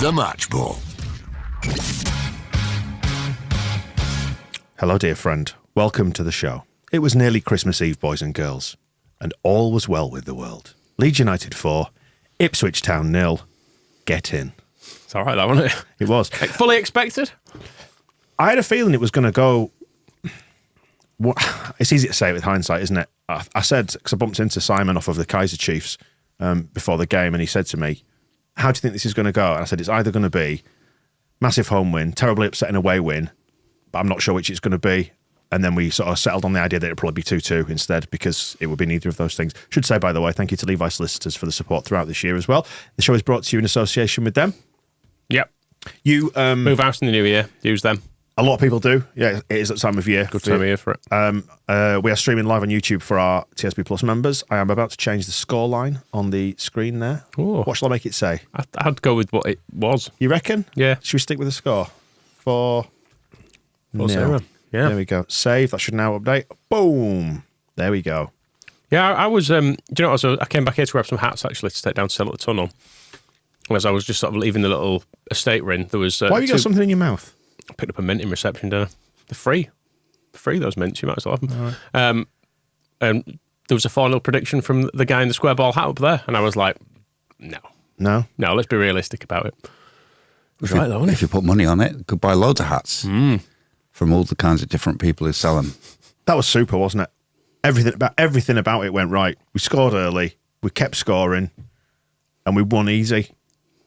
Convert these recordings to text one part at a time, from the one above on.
The Match Ball. Hello, dear friend. Welcome to the show. It was nearly Christmas Eve, boys and girls, and all was well with the world. Leeds United 4, Ipswich Town 0. Get in. It's all right, that wasn't it? It was. Fully expected? I had a feeling it was going to go... It's easy to say with hindsight, isn't it? I said, because I bumped into Simon off of the Kaiser Chiefs before the game, and he said to me, how do you think this is going to go? And I said, it's either going to be massive home win, terribly upsetting away win, but I'm not sure which it's going to be. And then we sort of settled on the idea that it'd probably be 2-2 instead, because it would be neither of those things. Should say, by the way, thank you to Levi Solicitors for the support throughout this year as well. The show is brought to you in association with them. Yep. You move house in the new year. Use them. A lot of people do. Yeah, it is that time of year. Good time of year for it. We are streaming live on YouTube for our TSB Plus members. I am about to change the scoreline on the screen there. Ooh. What shall I make it say? I'd go with what it was. You reckon? Yeah. Should we stick with the score? 4-0. Yeah. There we go. Save. That should now update. Boom. There we go. Yeah, I was, do you know what, I came back here to grab some hats, actually, to take down to sell at the tunnel. As I was just sort of leaving the little estate ring, there was... Why have you got something in your mouth? I picked up a mint in reception dinner. They're free. Those mints, you might as well have them. Right. And there was a 4-0 prediction from the guy in the square ball hat up there, and I was like, no, let's be realistic about it. It was right, though, wasn't it? If you put money on it, you could buy loads of hats from all the kinds of different people who sell them. That was super, wasn't it? Everything about it went right. We scored early, we kept scoring, and we won easy.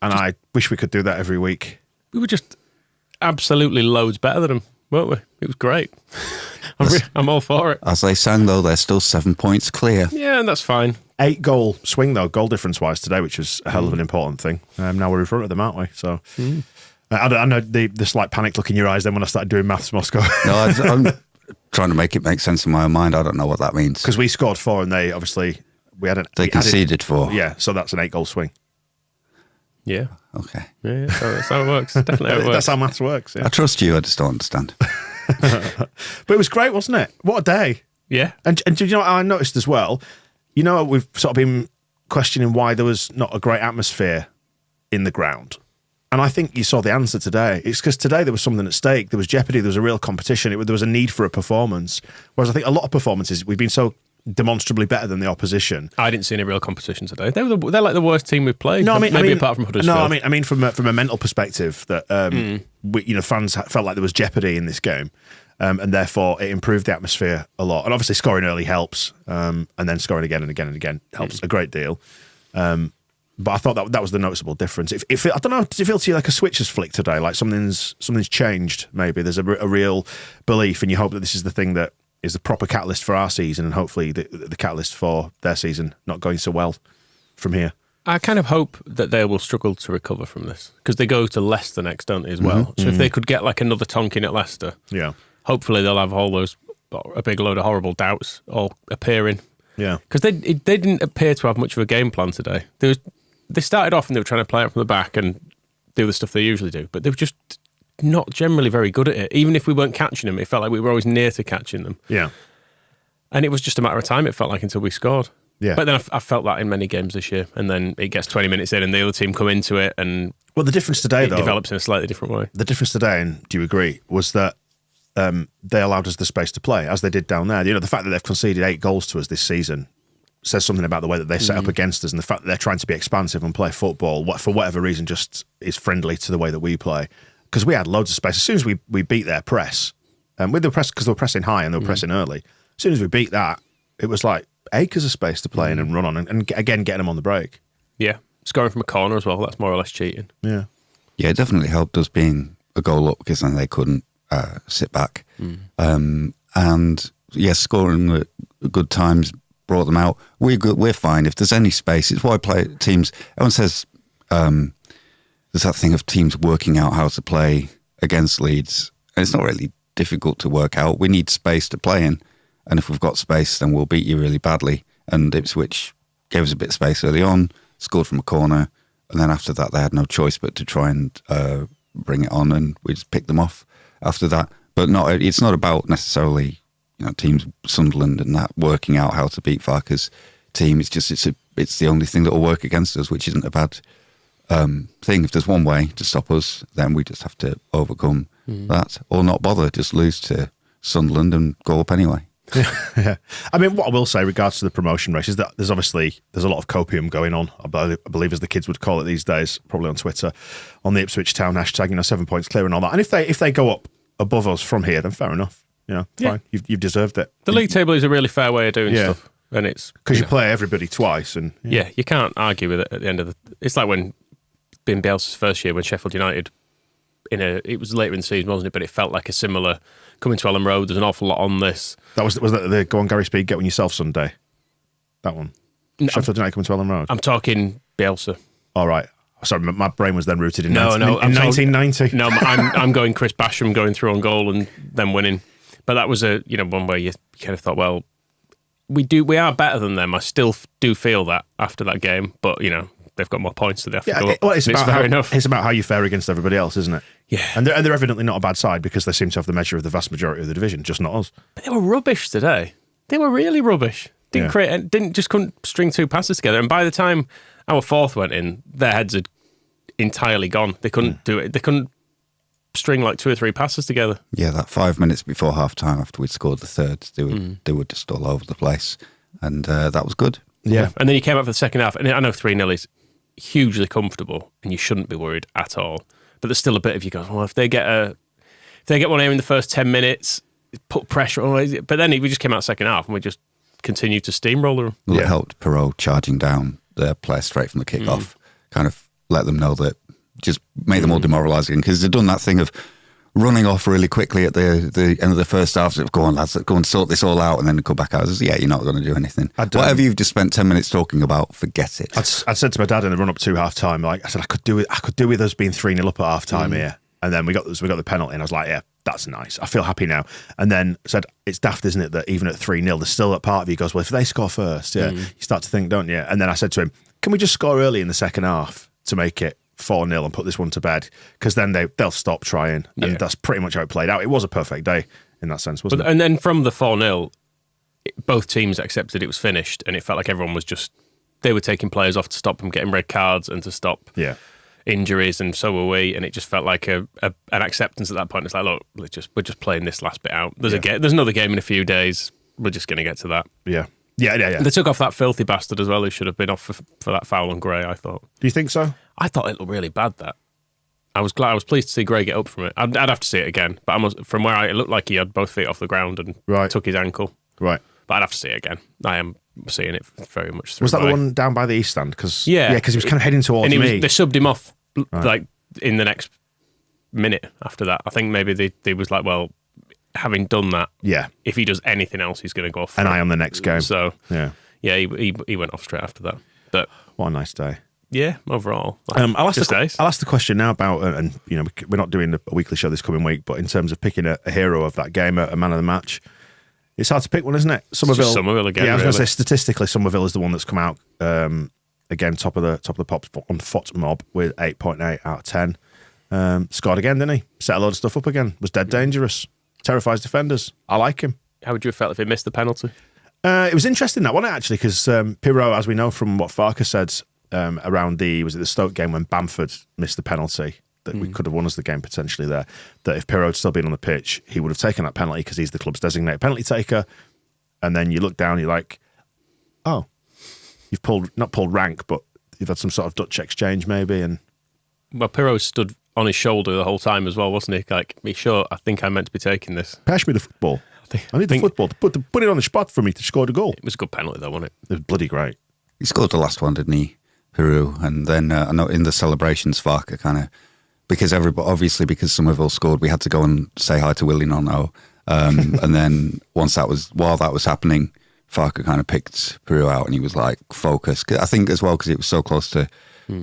And I wish we could do that every week. We were just absolutely loads better than them, weren't we? It was great. I'm all for it. As they sang, though, they're still 7 points clear. Yeah, and that's fine. 8-goal swing, though, goal difference-wise today, which was a hell of an important thing. Now we're in front of them, aren't we? So I know the slight panic look in your eyes then when I started doing maths, Moscow. No, I'm trying to make it make sense in my own mind. I don't know what that means. Because we scored 4 and they obviously... They conceded 4. Yeah, so that's an 8-goal swing. Yeah. Okay. Yeah, that's how it works. Definitely how it works. That's how maths works. Yeah. I trust you, I just don't understand. But it was great, wasn't it? What a day. Yeah. And do you know what I noticed as well? You know, we've sort of been questioning why there was not a great atmosphere in the ground. And I think you saw the answer today. It's because today there was something at stake. There was jeopardy. There was a real competition. There was a need for a performance. Whereas I think a lot of performances, we've been so demonstrably better than the opposition. I didn't see any real competition today. They're like the worst team we've played. No, maybe apart from Huddersfield. No, I mean from a mental perspective that fans felt like there was jeopardy in this game, and therefore it improved the atmosphere a lot. And obviously scoring early helps, and then scoring again and again and again helps a great deal. But I thought that was the noticeable difference. I don't know, does it feel to you like a switch has flicked today? Like something's changed? Maybe there's a real belief, and you hope that this is the thing that is the proper catalyst for our season, and hopefully the catalyst for their season not going so well from here. I kind of hope that they will struggle to recover from this, because they go to Leicester next, don't they, as well? So if they could get like another Tonkin at Leicester, hopefully they'll have a big load of horrible doubts all appearing. Yeah, because they didn't appear to have much of a game plan today. They started off and they were trying to play out from the back and do the stuff they usually do, but they were just not generally very good at it. Even if we weren't catching them, it felt like we were always near to catching them. Yeah. And it was just a matter of time, it felt like, until we scored. Yeah. But then I felt that in many games this year. And then it gets 20 minutes in and the other team come into it and... Well, the difference today, though... develops in a slightly different way. The difference today, and do you agree, was that they allowed us the space to play, as they did down there. You know, the fact that they've conceded 8 goals to us this season says something about the way that they set up against us, and the fact that they're trying to be expansive and play football, for whatever reason, just is friendly to the way that we play. Because we had loads of space. As soon as we beat their press, with the press, because they were pressing high and they were pressing early, as soon as we beat that, it was like acres of space to play in and run on, and again, getting them on the break. Yeah. Scoring from a corner as well, that's more or less cheating. Yeah. Yeah, it definitely helped us being a goal up, because then they couldn't sit back. And yes, scoring at good times brought them out. We're fine. If there's any space, it's why teams, everyone says there's that thing of teams working out how to play against Leeds. And it's not really difficult to work out. We need space to play in. And if we've got space, then we'll beat you really badly. And Ipswich gave us a bit of space early on, scored from a corner. And then after that, they had no choice but to try and bring it on. And we just picked them off after that. But it's not about necessarily, teams, Sunderland and that, working out how to beat Farke's team. It's just, it's the only thing that will work against us, which isn't a bad thing. If there's one way to stop us, then we just have to overcome that, or not bother, just lose to Sunderland and go up anyway. Yeah. I mean, what I will say regards to the promotion race is that there's a lot of copium going on, I believe as the kids would call it these days, probably on Twitter, on the Ipswich Town hashtag, 7 points clear and all that. And if they go up above us from here, then fair enough. Fine. You've deserved it. The league table is a really fair way of doing stuff. And it's because you play everybody twice, and you can't argue with it at the end of the. It's like when being Bielsa's first year when Sheffield United it was later in the season, wasn't it? But it felt like a similar coming to Ellen Road. There's an awful lot on this. Was that the Go on Gary Speed, get one yourself Sunday? That one. No, Sheffield United coming to Ellen Road. I'm talking Bielsa. All right. Sorry, my brain was then rooted in 1990. No, I'm going Chris Basham going through on goal and then winning. But that was one where you kind of thought, well, we are better than them. I still do feel that after that game, but they've got more points, so they have to go up. Well, it's about how you fare against everybody else, isn't it? Yeah, and they're evidently not a bad side because they seem to have the measure of the vast majority of the division, just not us. But they were rubbish today. They were really rubbish. Couldn't string two passes together, and by the time our fourth went in, their heads had entirely gone. They couldn't do it. They couldn't string like 2 or 3 passes together. Yeah, that 5 minutes before half time after we'd scored the third, they were just all over the place, and that was good. Yeah, and then you came out for the second half, and I know 3-0 is hugely comfortable, and you shouldn't be worried at all. But there's still a bit of you go, well, if they get one here in the first 10 minutes, put pressure on. But then we just came out second half, and we just continued to steamroller them. Well, it helped Perot charging down their player straight from the kick-off, kind of let them know that, just made them all demoralised again, because they'd done that thing of running off really quickly at the end of the first half. Go on, lads, go and sort this all out, and then come back out. You're not going to do anything. Whatever you've just spent 10 minutes talking about, forget it. I said to my dad in the run up to half time, I said I could do with us being 3-0 up at half time here, and then we got the penalty, and I was like, yeah, that's nice. I feel happy now. And then said, it's daft, isn't it, that even at 3-0, there's still that part of you goes, well, if they score first, you start to think, don't you? And then I said to him, can we just score early in the second half to make it 4-0 and put this one to bed, because then they'll stop trying, and that's pretty much how it played out. It was a perfect day in that sense, wasn't it? And then from the 4-0, both teams accepted it was finished, and it felt like everyone was they were taking players off to stop them getting red cards and to stop injuries, and so were we, and it just felt like an acceptance at that point. It's like, look, we're just playing this last bit out. There's another game in a few days. We're just going to get to that. Yeah. They took off that filthy bastard as well, who should have been off for that foul on Gray, I thought. Do you think so? I thought it looked really bad, that. I was pleased to see Gray get up from it. I'd have to see it again, but from where it looked like he had both feet off the ground and took his ankle. Right. But I'd have to see it again. I am seeing it very much through. Was that the one down by the East Stand? Because he was kind of heading towards me. They subbed him off like in the next minute after that. I think maybe they was like, well, having done that, if he does anything else, he's going to go off. An eye on the next game. So he went off straight after that. But what a nice day. Yeah, overall. I'll ask the question now about, and we're not doing a weekly show this coming week, but in terms of picking a hero of that game, a man of the match, it's hard to pick one, isn't it? Somerville again. Yeah, I was going to say statistically, Somerville is the one that's come out again top of the pops on FOT mob with 8.8 out of 10. Scored again, didn't he? Set a load of stuff up again. Was dead dangerous. Terrifies defenders. I like him. How would you have felt if he missed the penalty? It was interesting, that one, actually, because Pirro, as we know from what Farker said around the Stoke game when Bamford missed the penalty, that we could have won us the game potentially there, that if Pirro had still been on the pitch, he would have taken that penalty because he's the club's designated penalty taker. And then you look down, you're like, oh, you've not pulled rank, but you've had some sort of Dutch exchange maybe. And well, Pirro stood on his shoulder the whole time as well, wasn't he? Like, be sure, I think I meant to be taking this. Pass me the football. I need the football to put it on the spot for me to score the goal. It was a good penalty though, wasn't it? It was bloody great. He scored the last one, didn't he, Peru? And then I know in the celebrations, Farker kind of, because Somerville scored, we had to go and say hi to Willie Nono. And then while that was happening, Farker kind of picked Peru out and he was like focused. I think as well because it was so close to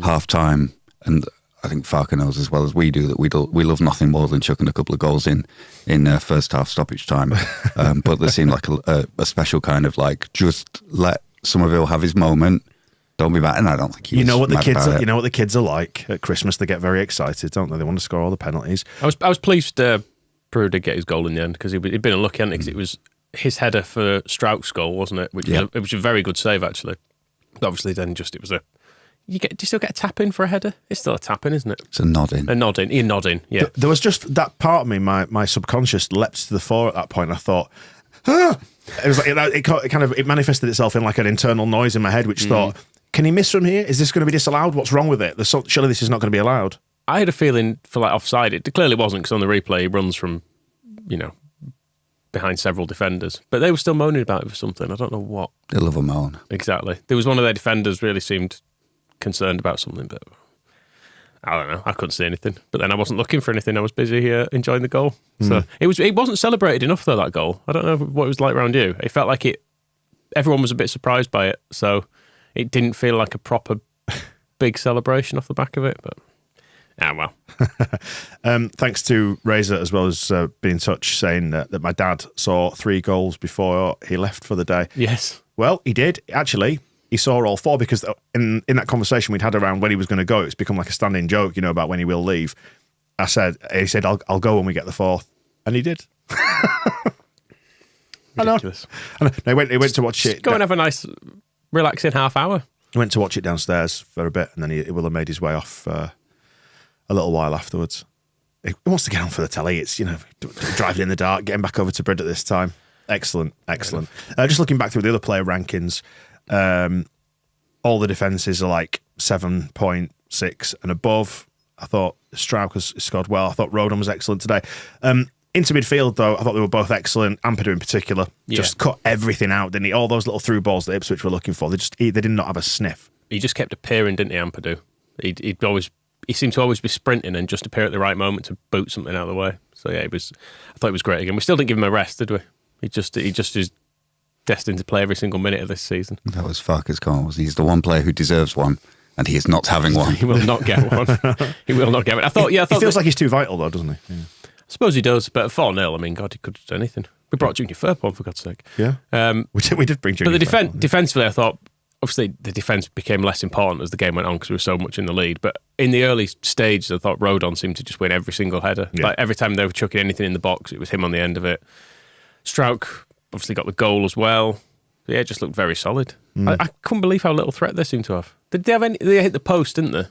half time, and I think Farker knows as well as we do that we love nothing more than chucking a couple of goals in first half stoppage time. But there seemed like a special kind of like, just let Somerville have his moment. Don't be mad. And I don't think you know what the kids are like at Christmas. They get very excited, don't they? They want to score all the penalties. I was pleased Peru did get his goal in the end because he'd been unlucky, hadn't he? Because it was his header for Strauch's goal, wasn't it? Which was a very good save actually. But obviously, then it was do you still get a tap in for a header? It's still a tap in, isn't it? It's a nodding. You're nodding, yeah. There was just that part of me, my subconscious leapt to the fore at that point. I thought, ah! It was like it manifested itself in like an internal noise in my head, which thought, can he miss from here? Is this going to be disallowed? What's wrong with it? Surely this is not going to be allowed. I had a feeling for like offside. It clearly wasn't, because on the replay he runs from, behind several defenders. But they were still moaning about it for something. I don't know what. They love a moan. Exactly. There was one of their defenders really seemed concerned about something, but I don't know. I couldn't see anything. But then I wasn't looking for anything. I was busy enjoying the goal. So it wasn't celebrated enough though, that goal. I don't know what it was like around you. It felt like everyone was a bit surprised by it. So it didn't feel like a proper big celebration off the back of it. But well. Thanks to Razor as well as being in touch, saying that my dad saw 3 goals before he left for the day. Yes. Well, he did. Actually, he saw all 4 because in that conversation we'd had around when he was going to go, it's become like a standing joke, about when he will leave. He said, I'll go when we get the 4th. And he did. Ridiculous. I know. He went to watch it. Go and have a nice, relaxing half hour. He went to watch it downstairs for a bit, and then he will have made his way off a little while afterwards. He wants to get on for the telly. It's, driving in the dark, getting back over to Brid at this time. Excellent. Just looking back through the other player rankings, all the defences are like 7.6 and above. I thought Strauch has scored well. I thought Rodon was excellent today. Into midfield, though, I thought they were both excellent. Ampadu in particular just cut everything out, didn't he? All those little through balls that Ipswich were looking for, they did not have a sniff. He just kept appearing, didn't he, Ampadu? He seemed to always be sprinting and just appear at the right moment to boot something out of the way. So yeah, I thought it was great again. We still didn't give him a rest, did we? He just is destined to play every single minute of this season. That was Farke's call. He's the one player who deserves one, and he is not having one. He will not get one. He will not get it. I thought he feels like he's too vital, though, doesn't he? Yeah. I suppose he does, but 4-0, I mean, God, he could have done anything. We brought Junior Firpo on, for God's sake. Yeah. We did bring Junior. But defensively, I thought, obviously, the defence became less important as the game went on because we were so much in the lead. But in the early stages, I thought Rodon seemed to just win every single header. Yeah. Like every time they were chucking anything in the box, it was him on the end of it. Strauch obviously got the goal as well. Yeah, it just looked very solid. I couldn't believe how little threat they seemed to have. Did they have any? They hit the post, didn't they?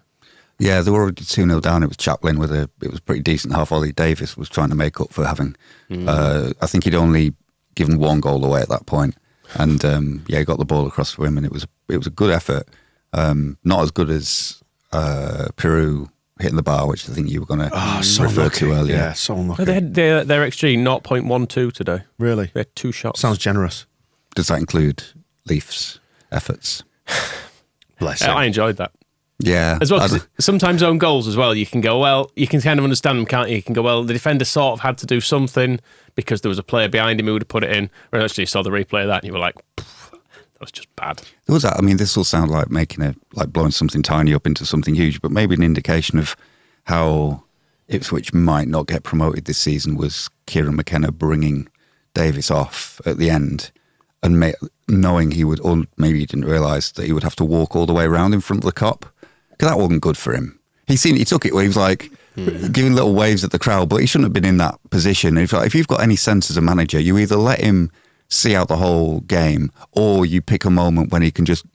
Yeah, they were already 2-0 down. It was Chaplin it was pretty decent half volley. Davis was trying to make up for having, I think he'd only given 1 goal away at that point. And he got the ball across for him, and it was a good effort. Not as good as Peru hitting the bar, which I think you were going to refer to earlier. Yeah, so unlucky. They had their XG 0.12 today. Really? They had 2 shots. Sounds generous. Does that include Leafs' efforts? Bless him. I enjoyed that. Yeah. As well, 'cause sometimes own goals as well, you can go, well, you can kind of understand them, can't you? You can go, well, the defender sort of had to do something because there was a player behind him who would have put it in. Or actually you saw the replay of that and you were like, that was just bad. There was that. I mean, this will sound like blowing something tiny up into something huge, but maybe an indication of how Ipswich might not get promoted this season was Kieran McKenna bringing Davis off at the end and knowing he would, or maybe he didn't realise that he would have to walk all the way around in front of the cop. Because that wasn't good for him. He took it where he was like giving little waves at the crowd, but he shouldn't have been in that position. If you've got any sense as a manager, you either let him see out the whole game or you pick a moment when he can just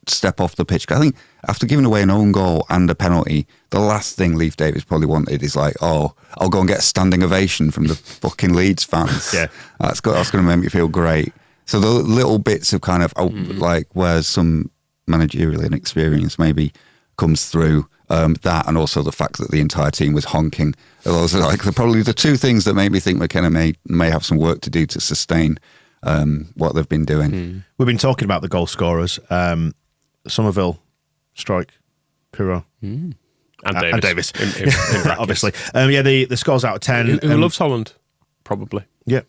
step off the pitch. I think after giving away an own goal and a penalty, the last thing Leif Davis probably wanted is like, oh, I'll go and get a standing ovation from the fucking Leeds fans. Yeah, that's going to make me feel great. So the little bits of kind of like where some managerial inexperience maybe comes through, that and also the fact that the entire team was honking. Those are like probably the 2 things that made me think McKenna may have some work to do to sustain what they've been doing. We've been talking about the goal scorers. Somerville, Strike, Pirro, and Davis. In obviously. The scores out of 10. Who loves Holland? Probably. Yeah.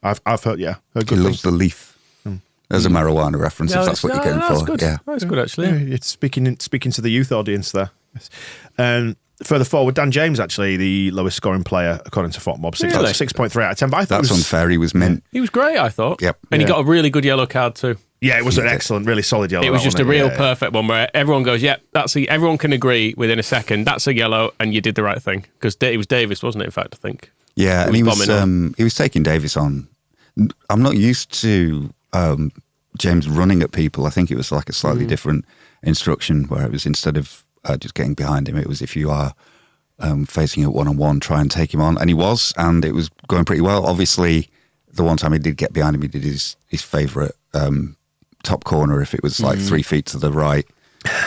I've heard, yeah. He loves the leaf. There's a marijuana reference, if that's what you're getting for. Good. Yeah, that's good actually. Yeah, it's speaking to the youth audience there. Further forward, Dan James actually the lowest scoring player according to FotMob, 6.3 out of 10. But I thought that's unfair. He was mint. He was great, I thought. Yep. And he got a really good yellow card too. Yeah, it was an excellent, really solid yellow. It was just a real perfect one where everyone goes, "Yep, everyone can agree within a second. That's a yellow, and you did the right thing." Because it was Davis, wasn't it? In fact, I think. Yeah, and he was taking Davis on. I'm not used to James running at people. I think it was like a slightly different instruction where it was instead of just getting behind him, it was if you are facing it one-on-one, try and take him on. And he was, and it was going pretty well. Obviously, the one time he did get behind him, he did his favourite top corner, if it was like 3 feet to the right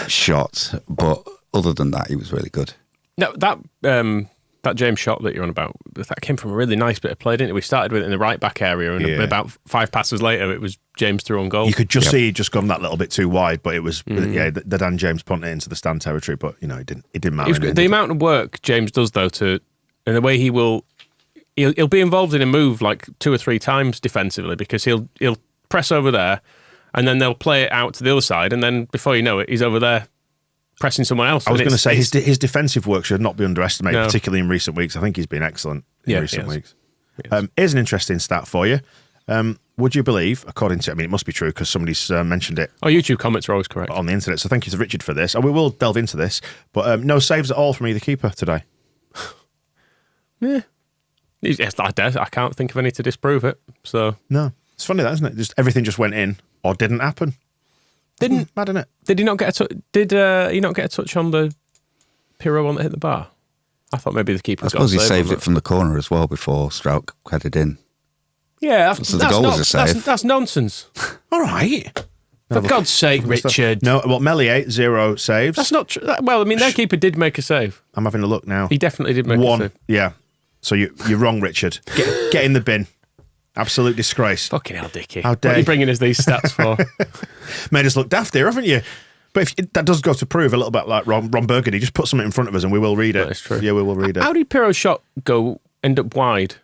shot. But other than that, he was really good. No, that James shot that you're on about, that came from a really nice bit of play, didn't it? We started with it in the right back area, and about 5 passes later, it was James through on goal. You could just see he'd just gone that little bit too wide, but it was the Dan James punted it into the stand territory, but it didn't matter. The amount of work James does though, and the way he'll be involved in a move like 2 or 3 times defensively, because he'll press over there, and then they'll play it out to the other side, and then before you know it, he's over there pressing someone else. I was going to say his defensive work should not be underestimated, particularly in recent weeks. I think he's been excellent in recent weeks. Here's an interesting stat for you. Would you believe, according to, it must be true because somebody's mentioned it. Oh, YouTube comments are always correct. On the internet. So thank you to Richard for this. And we will delve into this. But no saves at all from either keeper today. Yeah. I can't think of any to disprove it. So no. It's funny that, isn't it? Just everything just went in or didn't happen. Mad, isn't it? Did he not get a Did he not get a touch on the Pirro one that hit the bar? I thought maybe the keeper. I suppose he saved it from the corner as well before Strauch headed in. Yeah, so the goal was a save. That's nonsense. All right. For God's sake, Richard. No, well, Meslier, 0 saves. That's not true. Well, their keeper did make a save. I'm having a look now. He definitely did make a save. Yeah. So you're wrong, Richard. Get in the bin. Absolute disgrace. Fucking hell, Dickie. How dare what are you bringing us these stats for? Made us look daft here, haven't you? But that does go to prove a little bit like Ron Burgundy. Just put something in front of us and we will read it. That's true. Yeah, we will read it. How did Pirro's shot end up wide?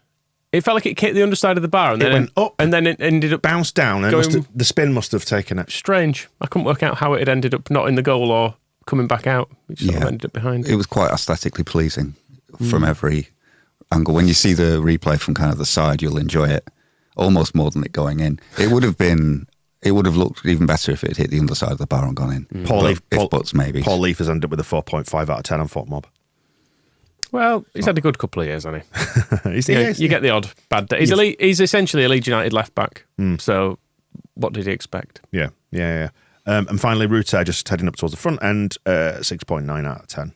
It felt like it hit the underside of the bar and then it went up and then it ended up bounced down and the spin must have taken it. Strange. I couldn't work out how it had ended up not in the goal or coming back out. It just sort of ended up behind. It was quite aesthetically pleasing from every angle. When you see the replay from kind of the side, you'll enjoy it almost more than it going in. It would have looked even better if it had hit the underside of the bar and gone in. Paul Leaf has ended up with a 4.5 out of 10 on Fort Mob. Well, he's had a good couple of years, hasn't he? You get the odd bad day. He's essentially a Leeds United left back. So what did he expect? Yeah. And finally, Rutter just heading up towards the front end, 6.9 out of 10.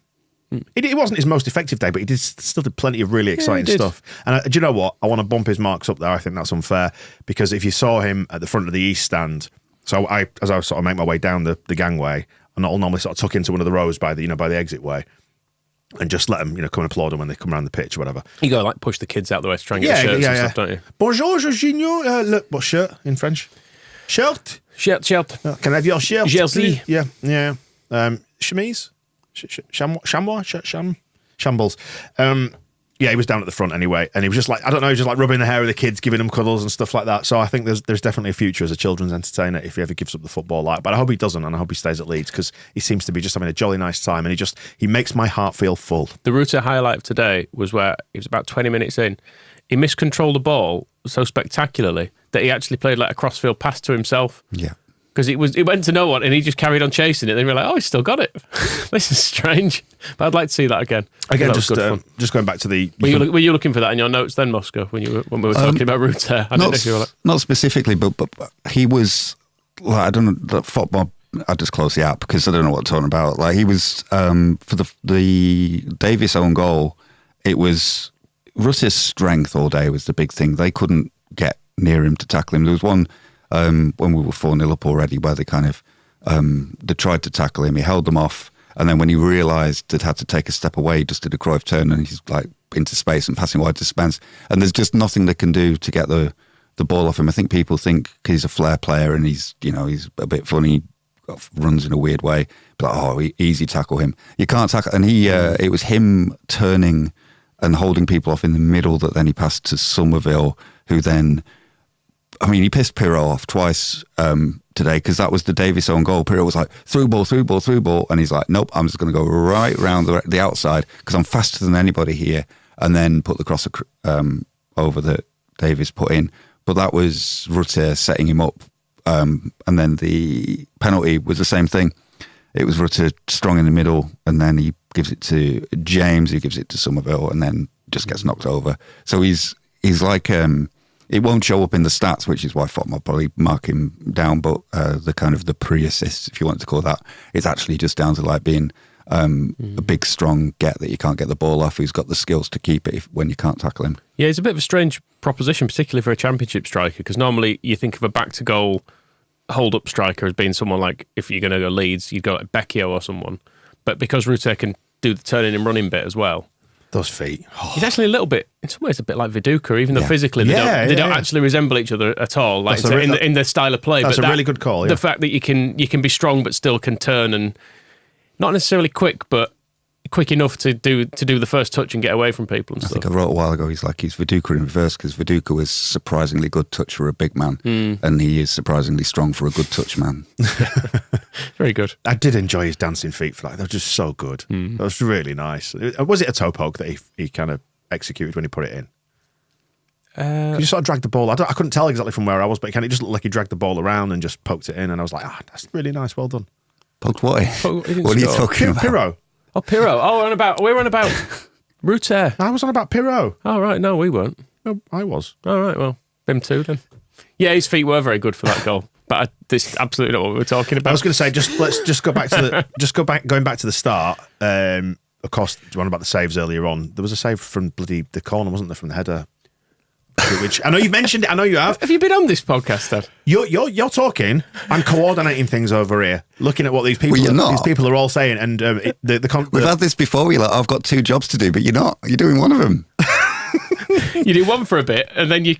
It wasn't his most effective day, but he still did plenty of really exciting stuff. And do you know what? I want to bump his marks up there. I think that's unfair because if you saw him at the front of the East stand, so as I sort of make my way down the gangway, and I'll normally sort of tuck into one of the rows by the exit way, and just let them come and applaud them when they come around the pitch or whatever. You go push the kids out the way to try and get shirts and stuff, don't you? Bonjour, Jorginho. Look, what shirt in French? Shirt. Can I have your shirt? Jersey. Yeah. Chemise. Shambles. He was down at the front anyway, and he was just like, I don't know, just like rubbing the hair of the kids, giving them cuddles and stuff like that. So I think there's definitely a future as a children's entertainer if he ever gives up the football life. But I hope he doesn't, and I hope he stays at Leeds because he seems to be just having a jolly nice time, and he makes my heart feel full. The Rutter highlight of today was where he was about 20 minutes in. He miscontrolled the ball so spectacularly that he actually played like a crossfield pass to himself. Yeah. Because it went to no one and he just carried on chasing it. Then we were like, oh, he's still got it. This is strange. But I'd like to see that again. Again, just going back to the... Were you looking for that in your notes then, Moscow, when we were talking about Rutter? I don't know if you were like... Not specifically, but he was... Like, I don't know, the football... I just closed the app because I don't know what I'm talking about. Like he was... for the Davies own goal, it was... Rutter's strength all day was the big thing. They couldn't get near him to tackle him. There was one... when we were 4-0 up already, where they kind of they tried to tackle him, he held them off, and then when he realised they'd had to take a step away, he just did a Cruyff turn and he's like into space and passing wide to Spence, and there's just nothing they can do to get the ball off him. I think people think he's a flair player and he's a bit funny, runs in a weird way, but easy tackle him. You can't tackle, and it was him turning and holding people off in the middle that then he passed to Somerville, who then. I mean, he pissed Pirro off twice today because that was the Davies own goal. Pirro was like, through ball. And he's like, nope, I'm just going to go right round the outside because I'm faster than anybody here. And then put the cross over that Davies put in. But that was Rutter setting him up. And then the penalty was the same thing. It was Rutter strong in the middle. And then he gives it to James, who gives it to Somerville and then just gets knocked over. So he's like... It won't show up in the stats, which is why I thought I'll probably mark him down. But the kind of the pre-assists, if you want to call that, it's actually just down to like being a big, strong get that you can't get the ball off, who's got the skills to keep it when you can't tackle him. Yeah, it's a bit of a strange proposition, particularly for a championship striker, because normally you think of a back-to-goal hold-up striker as being someone like, if you're going to go Leeds, you'd go like Becchio or someone. But because Rutte can do the turning and running bit as well. Those feet. Oh. He's actually a little bit, in some ways, a bit like Viduka, even though physically they don't actually resemble each other at all, like in their style of play. That's a really good call. The fact that you can be strong but still can turn, and not necessarily quick, but quick enough to do the first touch and get away from people and stuff. I think I wrote a while ago, he's Viduka in reverse, because Viduka was surprisingly good touch for a big man, and he is surprisingly strong for a good touch man. Very good. I did enjoy his dancing feet for that. They were just so good. That was really nice. Was it a toe poke that he kind of executed when he put it in? You sort of dragged the ball. I couldn't tell exactly from where I was, but it just looked like he dragged the ball around and just poked it in, and I was like, that's really nice. Well done. Poked what? What are you talking about? Pirro. Oh, Pirro. We're on about Rutte. I was on about Pirro. Oh, right. No, we weren't. No, I was. All right. Well, him too then. Yeah, his feet were very good for that goal. But this is absolutely not what we were talking about. I was going to say, let's go back to going back to the start. Of course, do you want about the saves earlier on? There was a save from the corner, wasn't there, from the header? Which I know you've mentioned it. I know you have. Have you been on this podcast, Dad? You're talking. I'm coordinating things over here, looking at what these people are all saying. And we've had this before. You're like, I've got 2 jobs to do, but you're not. You're doing one of them. You do one for a bit, and then you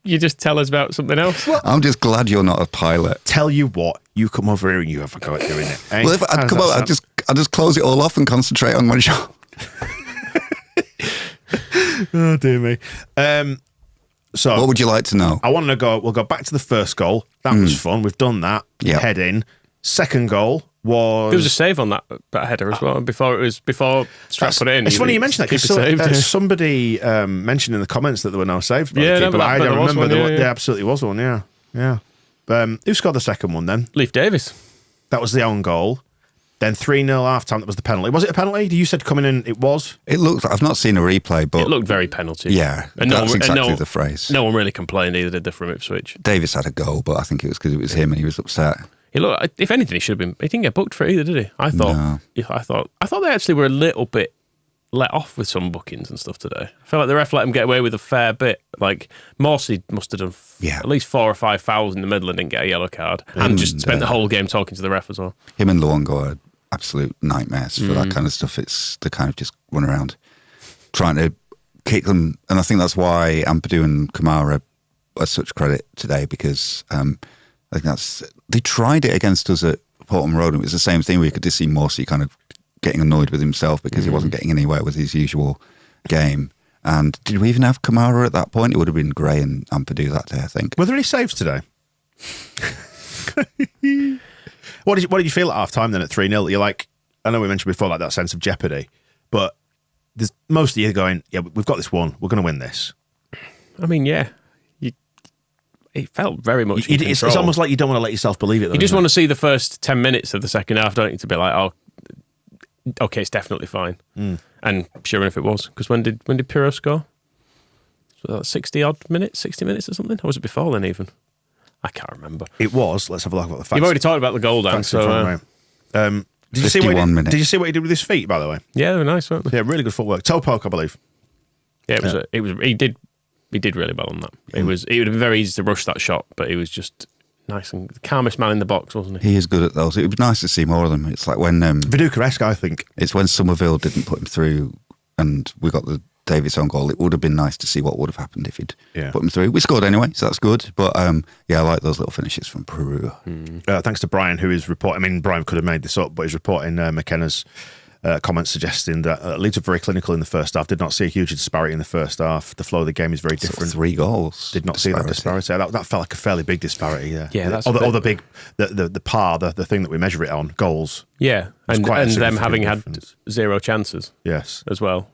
just tell us about something else. Well, I'm just glad you're not a pilot. Tell you what, you come over here and you have a go at doing it. Eh? Well, if I'd come over, I'd just close it all off and concentrate on my job. Oh dear me. So, what would you like to know? I want to go. We'll go back to the first goal. That was fun. We've done that. Yep. Head in. Second goal was. There was a save on that header as well. Before Strapp put it in. It's funny you mentioned that because somebody mentioned in the comments that there were no saves. By the keeper. I don't remember. There absolutely was one. Yeah. Who scored the second one then? Leif Davis. That was the own goal. Then 3-0 half time. That was the penalty. Was it a penalty? You said coming in, it was. It looked. I've not seen a replay, but it looked very penalty. Yeah, and that's exactly the phrase. No one really complained either, did they, from Ipswich? Davis had a goal, but I think it was because it was him and he was upset. If anything, he should have been. He didn't get booked for it either, did he? I thought they actually were a little bit let off with some bookings and stuff today. I feel like the ref let him get away with a fair bit. Like Morsey must have done at least 4 or 5 fouls in the middle and didn't get a yellow card, and just spent the whole game talking to the ref as well. Him and Luongo are absolute nightmares for that kind of stuff. It's they kind of just run around trying to kick them, and I think that's why Ampadu and Kamara are such credit today, because I think they tried it against us at Portman Road, and it was the same thing. We could just see Morsey kind of getting annoyed with himself because he wasn't getting anywhere with his usual game. And did we even have Kamara at that point? It would have been Gray and Ampadu that day, I think. Were there any saves today? What did you feel at half time then at 3-0? You're like, I know we mentioned before, like that sense of jeopardy, but there's most of you going, yeah, we've got this one. We're going to win this. I mean, yeah. It felt very much in it's almost like you don't want to let yourself believe it, though. You just want to see the first 10 minutes of the second half, don't you, to be like, oh, okay, it's definitely fine. And sure enough it was. Because when did Pirro score? Was that 60 minutes or something? Or was it before then even? I can't remember. It was. Let's have a look at the facts. You've already talked about the goal, Dan. So, did you see what he did with his feet, by the way? Yeah, they were nice, weren't they? Yeah, really good footwork. Toe poke, I believe. Yeah, he did really well on that. It would have been very easy to rush that shot, but he was just nice and the calmest man in the box, wasn't he? He is good at those. It would be nice to see more of them. It's like when Viduka-esque, I think. It's when Somerville didn't put him through, and we got the Davis on goal. It would have been nice to see what would have happened if he'd put him through. We scored anyway, so that's good. But I like those little finishes from Peru. Thanks to Brian, who is reporting. I mean, Brian could have made this up, but he's reporting McKenna's comments suggesting that Leeds were very clinical in the first half. Did not see a huge disparity in the first half. The flow of the game is very different. 3 goals. Did not see that disparity. That felt like a fairly big disparity. Yeah, that's the big the par, the thing that we measure it on, goals. Yeah, and them having had 0 chances. Yes, as well.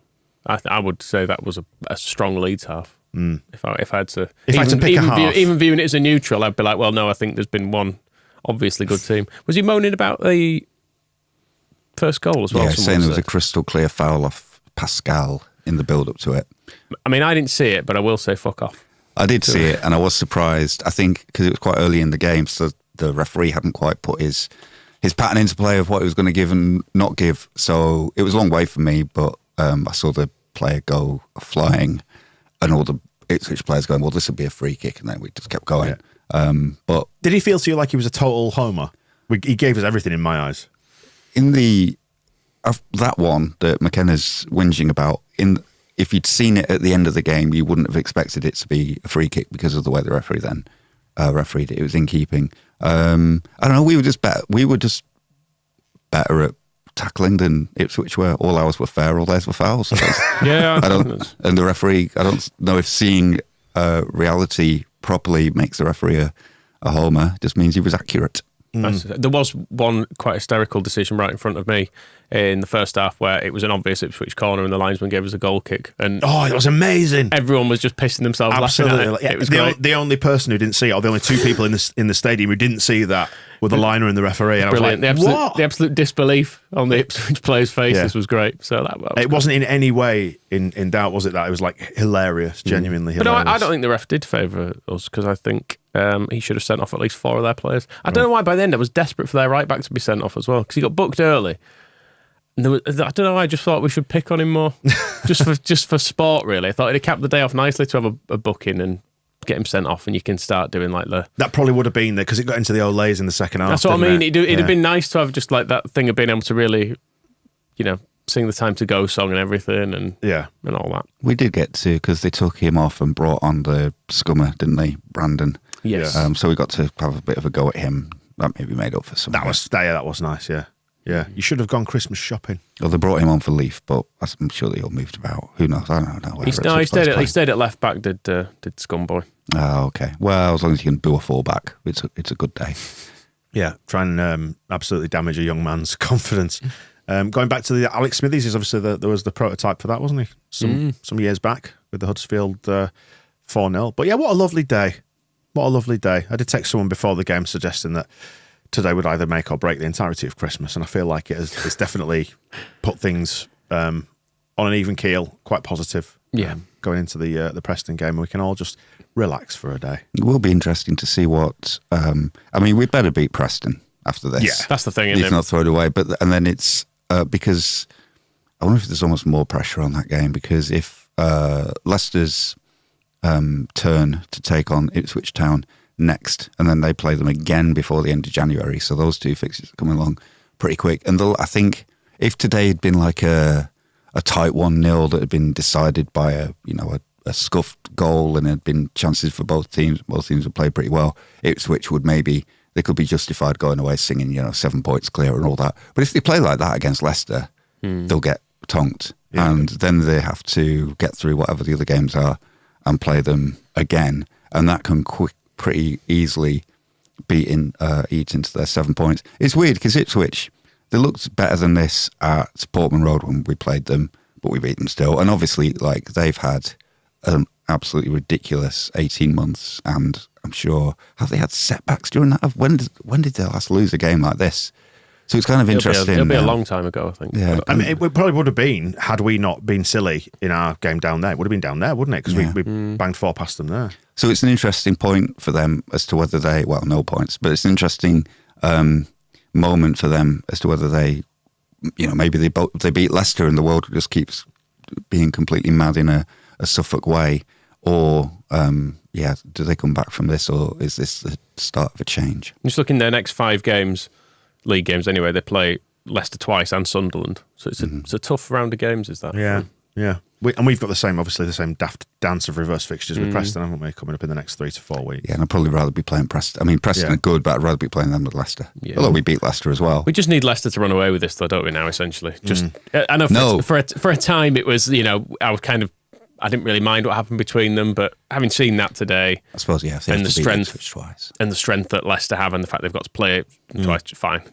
I would say that was a strong Leeds half. If I had to pick a half, even viewing it as a neutral, I'd be like, well, no, I think there's been one obviously good team. Was he moaning about the first goal as well? Yeah, saying there was a crystal clear foul off Pascal in the build up to it. I mean, I didn't see it, but I will say fuck off. I did see it, and I was surprised. I think because it was quite early in the game, so the referee hadn't quite put his pattern into play of what he was going to give and not give. So it was a long way for me, but I saw the player go flying, and all the Ipswich players going, "Well, this would be a free kick," and then we just kept going. Yeah. But did he feel to you like he was a total homer? He gave us everything in my eyes. In that one that McKenna's whinging about, if you'd seen it at the end of the game, you wouldn't have expected it to be a free kick because of the way the referee then refereed it. It was in keeping. I don't know. We were just better. We were just better at tackling than Ipswich were. All ours were fair, all theirs were fouls. So yeah, and the referee. I don't know if seeing reality properly makes the referee a homer. It just means he was accurate. There was one quite hysterical decision right in front of me in the first half where it was an obvious Ipswich corner and the linesman gave us a goal kick. And it was amazing. Everyone was just pissing themselves Absolutely. laughing at it. Yeah. It was great. The only person who didn't see it, or the only two people in the stadium who didn't see that, were the liner and the referee. And Brilliant. I was like, the absolute disbelief on the Ipswich players' faces was great. So that it wasn't in any way in doubt, was it? That it was like hilarious, genuinely hilarious. But I don't think the ref did favour us because I think he should have sent off at least 4 of their players. I don't know why by the end I was desperate for their right back to be sent off as well because he got booked early. And I don't know. I just thought we should pick on him more, just for sport. Really, I thought it'd capped the day off nicely to have a booking and get him sent off, and you can start doing like that probably would have been there because it got into the Olays in the second half. That's what I mean. It'd have been nice to have just like that thing of being able to really, sing the Time to Go song and everything, and all that. We did get to because they took him off and brought on the scummer, didn't they, Brandon? Yes. So we got to have a bit of a go at him. That maybe made up for some. That was nice. Yeah. Yeah, you should have gone Christmas shopping. Well, they brought him on for Leaf, but I'm sure they all moved about. Who knows? I don't know. He stayed at left back. Did Scumboy? Oh, okay. Well, as long as you can boo a fullback, it's a good day. Yeah, try and absolutely damage a young man's confidence. Going back to the Alex Smithies, is obviously there was the prototype for that, wasn't he? Some years back with the Huddersfield 4-0. But yeah, what a lovely day! What a lovely day! I did text someone before the game suggesting that today would either make or break the entirety of Christmas, and I feel like it's definitely put things on an even keel, quite positive. Yeah, going into the Preston game, and we can all just relax for a day. It will be interesting to see what. We'd better beat Preston after this. Yeah, that's the thing. Isn't it? Not throw it away, and then it's because I wonder if there's almost more pressure on that game because if Leicester's turn to take on Ipswich Town next, and then they play them again before the end of January. So those two fixtures are coming along pretty quick. And I think if today had been like a tight 1-0 that had been decided by a scuffed goal and had been chances for both teams have played pretty well, Ipswich they could be justified going away singing 7 points clear and all that. But if they play like that against Leicester, they'll get tonked, and then they have to get through whatever the other games are and play them again, and that can pretty easily eat into their 7 points. It's weird because Ipswich, they looked better than this at Portman Road when we played them, but we beat them still. And obviously, like, they've had an absolutely ridiculous 18 months, and I'm sure, have they had setbacks during that? When did they last lose a game like this? So it's kind of interesting. It'll be a long time ago, I think. Yeah, I mean, it probably would have been had we not been silly in our game down there. It would have been down there, wouldn't it? Because we banged 4 past them there. So it's an interesting point for them as to whether no points, but it's an interesting moment for them as to whether they, maybe they beat Leicester and the world just keeps being completely mad in a Suffolk way, or do they come back from this, or is this the start of a change? Just looking at their next 5 games. League games anyway, they play Leicester twice and Sunderland, so it's a tough round of games. Is that? Yeah. We've got the same daft dance of reverse fixtures with Preston, haven't we, coming up in the next 3 to 4 weeks? Yeah, and I'd probably rather be playing Preston. I mean, Preston are good, but I'd rather be playing them with Leicester. Yeah. Although we beat Leicester as well. We just need Leicester to run away with this, though, don't we? Now, essentially, I know for a time it was, I didn't really mind what happened between them, but having seen that today, I suppose and the strength twice, and the strength that Leicester have, and the fact they've got to play it twice, fine.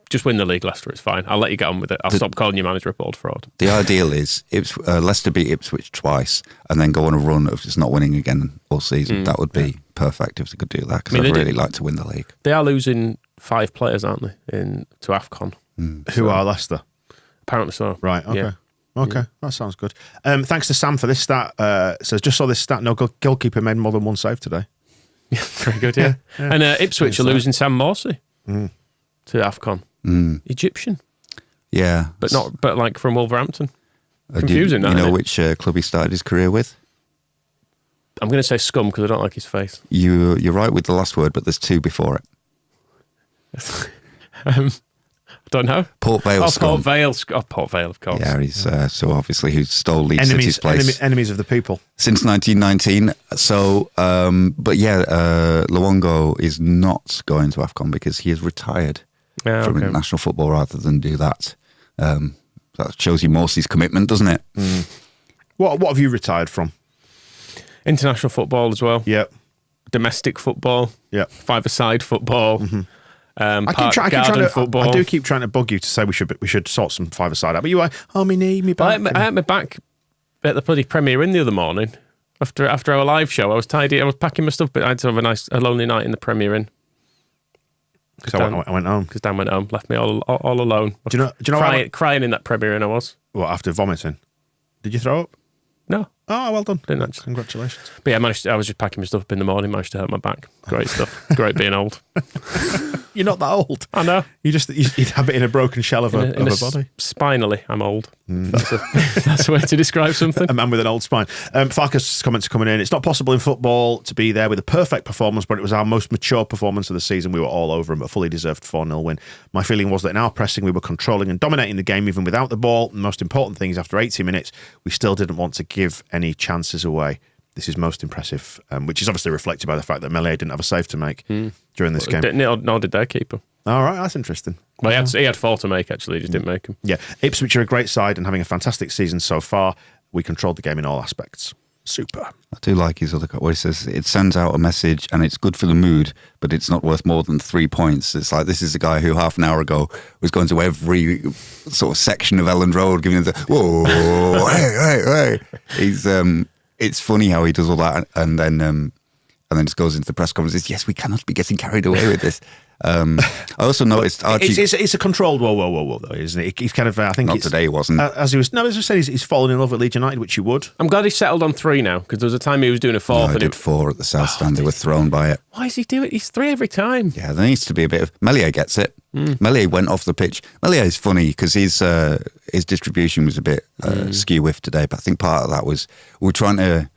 Just win the league, Leicester. It's fine. I'll let you get on with it. I'll stop calling your manager a bold fraud. The ideal is Leicester beat Ipswich twice and then go on a run of just not winning again all season. That would be perfect if they could do that, because I'd really like to win the league. They are losing 5 players, aren't they, to AFCON? Who are Leicester? Apparently so. Right. Okay. Okay, that sounds good. Thanks to Sam for this stat. Says, just saw this stat, no goalkeeper made more than one save today. Yeah, very good, yeah. And Ipswich are losing Sam Morsey to AFCON. Egyptian. Yeah. But like from Wolverhampton. Confusing, you know which club he started his career with? I'm going to say Scum because I don't like his face. You're right with the last word, but there's two before it. I don't know. Port Vale. Port Vale. Port Vale, of course. Yeah, he's so obviously who stole Leeds City's place. Enemies of the people. Since 1919. So, but yeah, Luongo is not going to AFCON because he is retired from international football rather than do that. That shows you Morsey's commitment, doesn't it? What have you retired from? International football as well. Yep. Domestic football. Yep. Five-a-side football. Football. I do keep trying to bug you to say we should sort some five-a-side out, but you are, my knee, me back. I had my back at the bloody Premier Inn the other morning. After our live show, I was tidy. I was packing my stuff, but I had to have a lonely night in the Premier Inn. So I went home. Because Dan went home, left me all alone. Do you know crying in that Premier Inn I was. What, after vomiting? Did you throw up? No. Oh, well done. Didn't actually. Congratulations. But yeah, I was just packing my stuff up in the morning, managed to hurt my back. Great stuff. Great being old. You're not that old. I know. You'd have it in a broken shell of a body. Spinally, I'm old. That's a way to describe something. A man with an old spine. Farkas' comments are coming in. It's not possible in football to be there with a perfect performance, but it was our most mature performance of the season. We were all over them, but fully deserved 4-0 win. My feeling was that in our pressing, we were controlling and dominating the game even without the ball. The most important thing is after 80 minutes, we still didn't want to give any chances away. This is most impressive, which is obviously reflected by the fact that Melee didn't have a save to make during this game. Nor did their keeper. All right, that's interesting. Well, he had 4 to make, actually. He just didn't make them. Yeah. Ipswich are a great side and having a fantastic season so far. We controlled the game in all aspects. Super. I do like his other quote where he says, it sends out a message and it's good for the mood, but it's not worth more than 3 points. It's like, this is a guy who half an hour ago was going to every sort of section of Elland Road, giving the, whoa, hey. He's, it's funny how he does all that and then just goes into the press conference and says, yes, we cannot be getting carried away with this. I also noticed Archie. It's a controlled whoa, though, isn't it? He's kind of, I think not today, he wasn't. As I said, he's fallen in love with Leeds United, which you would. I'm glad he settled on 3 now, because there was a time he was doing a 4th. No, he did 4 at the South Stand. They were thrown by it. Why is he doing it? He's 3 every time. Yeah, there needs to be a bit of. Melier gets it. Melier went off the pitch. Melier is funny because his distribution was a bit skew-whiff today, but I think part of that was we're trying to.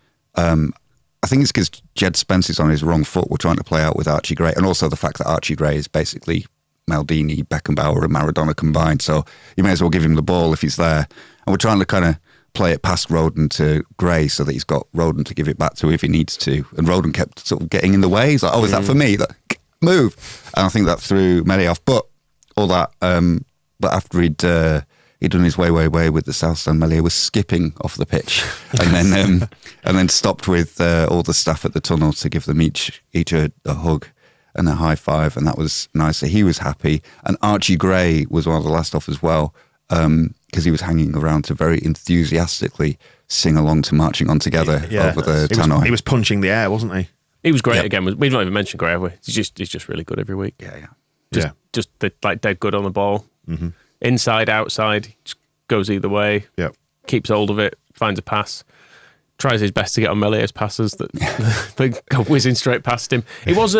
I think it's because Jed Spence is on his wrong foot. We're trying to play out with Archie Gray, and also the fact that Archie Gray is basically Maldini, Beckenbauer, and Maradona combined. So you may as well give him the ball if he's there. And we're trying to kind of play it past Roden to Gray so that he's got Roden to give it back to if he needs to. And Roden kept sort of getting in the way. He's like, "Oh, is that for me? Like, move!" And I think that threw Meli off. But all that, but after he'd done his way with the South Stand, Melier was skipping off the pitch, and then stopped with all the staff at the tunnel to give them each a hug and a high five, and that was nice. So he was happy, and Archie Gray was one of the last off as well, because he was hanging around to very enthusiastically sing along to Marching On Together over the tannoy. He was punching the air, wasn't he? He was great again. We've not even mentioned Gray, have we? He's just really good every week. Just like dead good on the ball. Mm-hmm. Inside, outside, just goes either way. Yep. Keeps hold of it, finds a pass, tries his best to get on Melier's passes that go whizzing straight past him. It was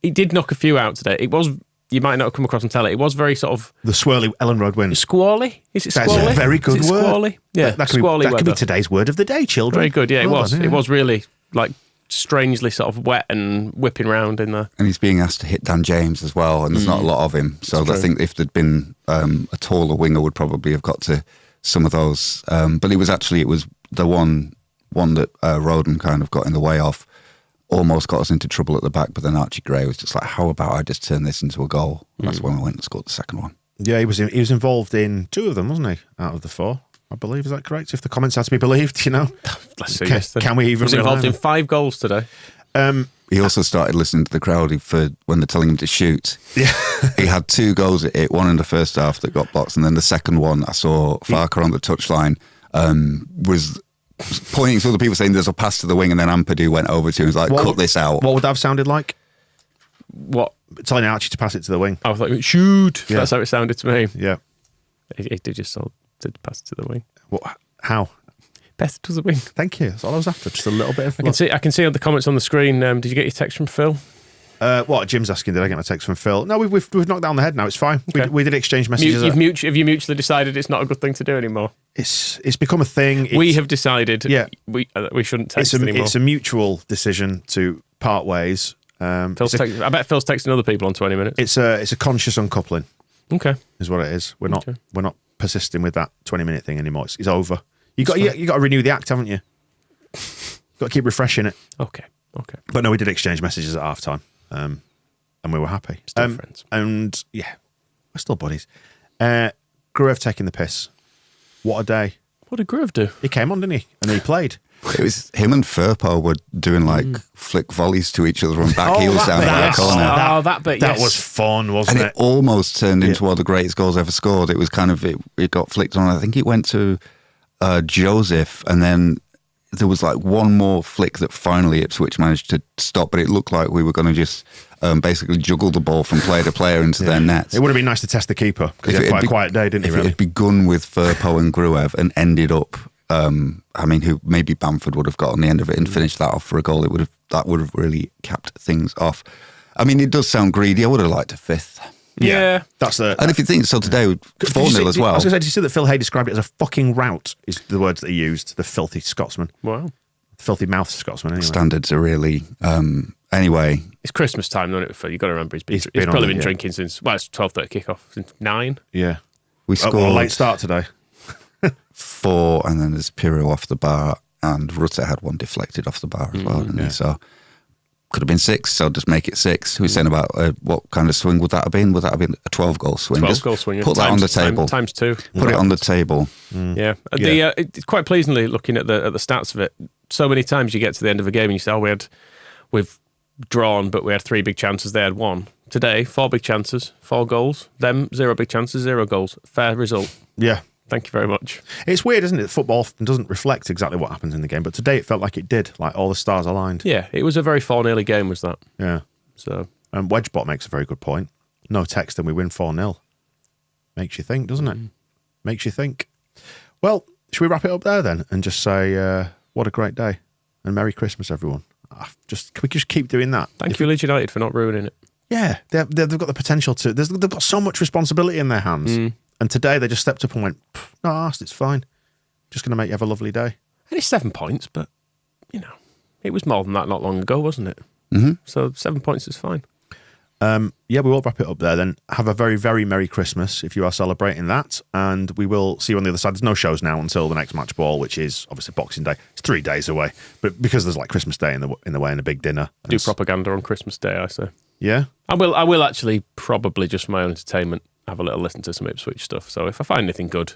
he did knock a few out today. It was, you might not have come across and tell it. It was very sort of the swirly Elland Road win. Squally? Is it squally? That's a very good word. Squally? Yeah, that could be today's word of the day, children. Very good. Yeah, it was. It was really like strangely sort of wet and whipping round in there. And he's being asked to hit Dan James as well, and there's not a lot of him. So I think if there'd been a taller winger, would probably have got to some of those. But it was the one that Roden kind of got in the way of, almost got us into trouble at the back. But then Archie Gray was just like, "How about I just turn this into a goal?" And that's when we went and scored the second one. Yeah, he was involved in 2 of them, wasn't he? Out of the 4. I believe, is that correct? If the comments are to be believed, Let's see. Can we even? Was involved in 5 goals today. He also started listening to the crowd for when they're telling him to shoot. Yeah, he had 2 goals at it. One in the first half that got blocked, and then the second one I saw Farker on the touchline was pointing to other people saying there's a pass to the wing, and then Ampadu went over to him and was like, cut this out. What would that have sounded like? What? Telling Archie to pass it to the wing. I was like, shoot. Yeah. That's how it sounded to me. Yeah. It did just Pass it to the wing. What? How? Pass it to the wing. Thank you. That's all I was after. Just a little bit of. I can see the comments on the screen. Did you get your text from Phil? What? Jim's asking, did I get my text from Phil? No, we've knocked down the head now. It's fine. Okay. We did exchange messages. Have you mutually decided it's not a good thing to do anymore? It's become a thing. We have decided. Yeah. We shouldn't text anymore. It's a mutual decision to part ways. I bet Phil's texting other people on 20 minutes. It's a conscious uncoupling. Okay, is what it is. We're not persisting with that 20-minute thing anymore. It's over. You got to renew the act, haven't you? Got to keep refreshing it. Okay. But no, we did exchange messages at half time, and we were happy. Still friends. And yeah, we're still buddies. Gruev taking the piss. What a day! What did Gruev do? He came on, didn't he? And he played. It was him and Firpo were doing like flick volleys to each other and back heels down by the corner. That bit, that was fun, wasn't it? And it almost turned into one of the greatest goals ever scored. It was kind of, it got flicked on. I think it went to Joseph, and then there was like one more flick that finally Ipswich managed to stop, but it looked like we were going to just basically juggle the ball from player to player into their nets. It would have been nice to test the keeper, because he had quite a quiet day, didn't he, really? If it had begun with Firpo and Gruev and ended up, who maybe Bamford would have got on the end of it and finished that off for a goal, that would have really capped things off. I mean, it does sound greedy. I would have liked a fifth. Yeah. And if you think so today, 4-0 as well. I was going to say, did you see that Phil Hay described it as a fucking rout, is the words that he used, the filthy Scotsman. Wow. Filthy mouth Scotsman, anyway. Standards are really... anyway. It's Christmas time, isn't it, Phil? You've got to remember he's probably been drinking since, it's 12:30 kickoff, since 9. Yeah. We scored a late start today. 4, and then there's Pirro off the bar, and Rutter had one deflected off the bar as well, didn't he? So could have been 6, so just make it 6. We were saying about what kind of swing would that have been? Would that have been a 12-goal swing? 12-goal swing. Put that on the table. Times 2. Put it on the table. Yeah. It's quite pleasantly looking at the stats of it. So many times you get to the end of a game and you say, we've drawn, but we had 3 big chances, they had 1. Today, 4 big chances, 4 goals. Them, 0 big chances, 0 goals. Fair result. Yeah. Thank you very much. It's weird, isn't it? Football often doesn't reflect exactly what happens in the game, but today it felt like it did, like all the stars aligned. Yeah, it was a very 4-0 game, was that? Yeah. So, Wedgebot makes a very good point. No text and we win 4-0. Makes you think, doesn't it? Makes you think. Well, should we wrap it up there then and just say, what a great day and Merry Christmas, everyone. Can we just keep doing that? Thank you, Leeds United, for not ruining it. Yeah, they've got the potential to. They've got so much responsibility in their hands. And today they just stepped up and went, no, arse, it's fine. Just going to make you have a lovely day. And it's 7 points, but, it was more than that not long ago, wasn't it? Mm-hmm. So 7 points is fine. We will wrap it up there then. Have a very, very Merry Christmas if you are celebrating that. And we will see you on the other side. There's no shows now until the next match ball, which is obviously Boxing Day. It's 3 days away. But because there's like Christmas Day in the way and a big dinner. Do propaganda on Christmas Day, I say. Yeah? I will actually probably, just for my own entertainment, have a little listen to some Ipswich stuff. So if I find anything good,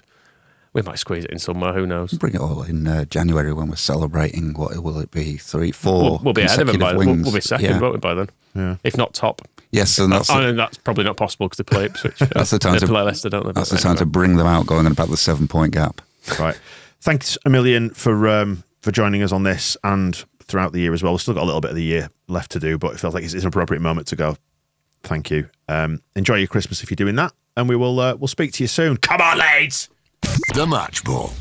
we might squeeze it in somewhere. Who knows? Bring it all in January when we're celebrating. What will it be? 3, 4. We'll be ahead of them by then. We'll be second, won't we, by then? Yeah. If not top. Yes, and that's probably not possible because they play Ipswich. That's the time they play Leicester, don't they? That's the time to bring them out, going on about the 7-point gap. Right. Thanks a million for joining us on this and throughout the year as well. We've still got a little bit of the year left to do, but it feels like it's an appropriate moment to go. Thank you. Enjoy your Christmas if you're doing that, and we'll speak to you soon. Come on, Leeds! The Match Ball.